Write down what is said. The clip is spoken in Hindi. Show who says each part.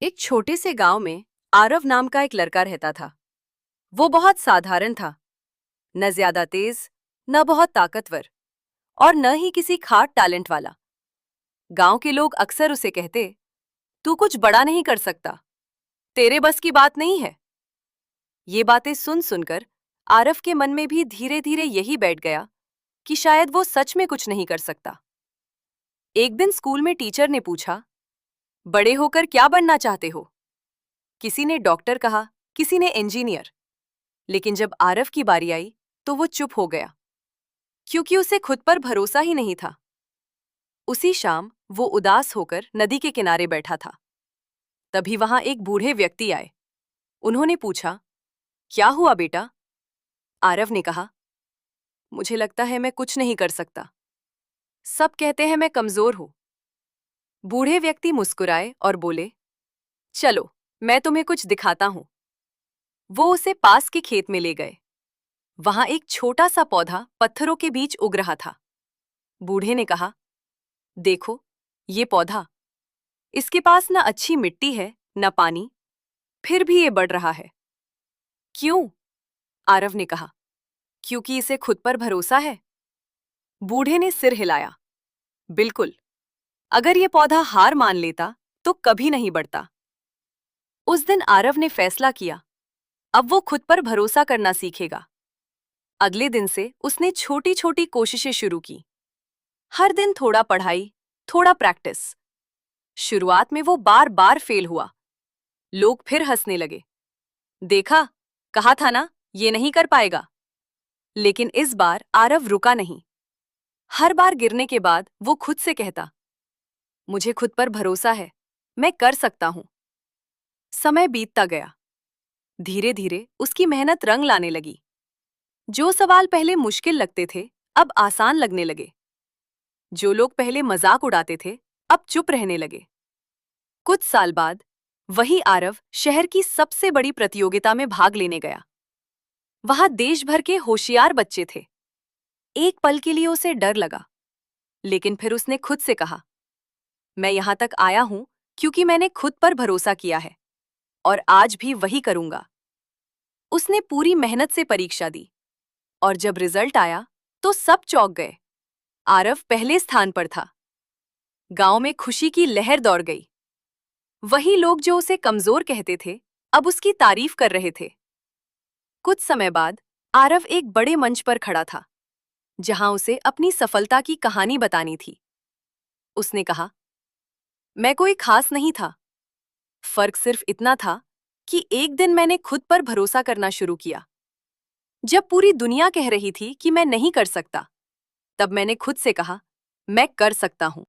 Speaker 1: एक छोटे से गांव में आरव नाम का एक लड़का रहता था। वो बहुत साधारण था, न ज्यादा तेज, न बहुत ताकतवर, और न ही किसी खास टैलेंट वाला। गांव के लोग अक्सर उसे कहते, तू कुछ बड़ा नहीं कर सकता, तेरे बस की बात नहीं है। ये बातें सुन सुनकर आरव के मन में भी धीरे धीरे यही बैठ गया कि शायद वो सच में कुछ नहीं कर सकता। एक दिन स्कूल में टीचर ने पूछा, बड़े होकर क्या बनना चाहते हो? किसी ने डॉक्टर कहा, किसी ने इंजीनियर। लेकिन जब आरव की बारी आई तो वो चुप हो गया, क्योंकि उसे खुद पर भरोसा ही नहीं था। उसी शाम वो उदास होकर नदी के किनारे बैठा था। तभी वहां एक बूढ़े व्यक्ति आए। उन्होंने पूछा, क्या हुआ बेटा? आरव ने कहा, मुझे लगता है मैं कुछ नहीं कर सकता। सब कहते हैं मैं कमजोर हूं। बूढ़े व्यक्ति मुस्कुराए और बोले, चलो मैं तुम्हें कुछ दिखाता हूं। वो उसे पास के खेत में ले गए। वहां एक छोटा सा पौधा पत्थरों के बीच उग रहा था। बूढ़े ने कहा, देखो, ये पौधा, इसके पास न अच्छी मिट्टी है न पानी, फिर भी ये बढ़ रहा है। क्यों? आरव ने कहा, क्योंकि इसे खुद पर भरोसा है। बूढ़े ने सिर हिलाया, बिल्कुल, अगर ये पौधा हार मान लेता तो कभी नहीं बढ़ता। उस दिन आरव ने फैसला किया, अब वो खुद पर भरोसा करना सीखेगा। अगले दिन से उसने छोटी छोटी कोशिशें शुरू की। हर दिन थोड़ा पढ़ाई, थोड़ा प्रैक्टिस। शुरुआत में वो बार बार फेल हुआ। लोग फिर हंसने लगे। देखा, कहा था ना, ये नहीं कर पाएगा। लेकिन इस बार आरव रुका नहीं। हर बार गिरने के बाद वो खुद से कहता, मुझे खुद पर भरोसा है, मैं कर सकता हूं। समय बीतता गया। धीरे धीरे उसकी मेहनत रंग लाने लगी। जो सवाल पहले मुश्किल लगते थे अब आसान लगने लगे। जो लोग पहले मजाक उड़ाते थे अब चुप रहने लगे। कुछ साल बाद वही आरव शहर की सबसे बड़ी प्रतियोगिता में भाग लेने गया। वहां देश भर के होशियार बच्चे थे। एक पल के लिए उसे डर लगा, लेकिन फिर उसने खुद से कहा, मैं यहां तक आया हूं क्योंकि मैंने खुद पर भरोसा किया है, और आज भी वही करूंगा। उसने पूरी मेहनत से परीक्षा दी, और जब रिजल्ट आया तो सब चौंक गए। आरव पहले स्थान पर था। गांव में खुशी की लहर दौड़ गई। वही लोग जो उसे कमजोर कहते थे अब उसकी तारीफ कर रहे थे। कुछ समय बाद आरव एक बड़े मंच पर खड़ा था, जहां उसे अपनी सफलता की कहानी बतानी थी। उसने कहा, मैं कोई खास नहीं था। फर्क सिर्फ इतना था कि एक दिन मैंने खुद पर भरोसा करना शुरू किया। जब पूरी दुनिया कह रही थी कि मैं नहीं कर सकता, तब मैंने खुद से कहा, मैं कर सकता हूं।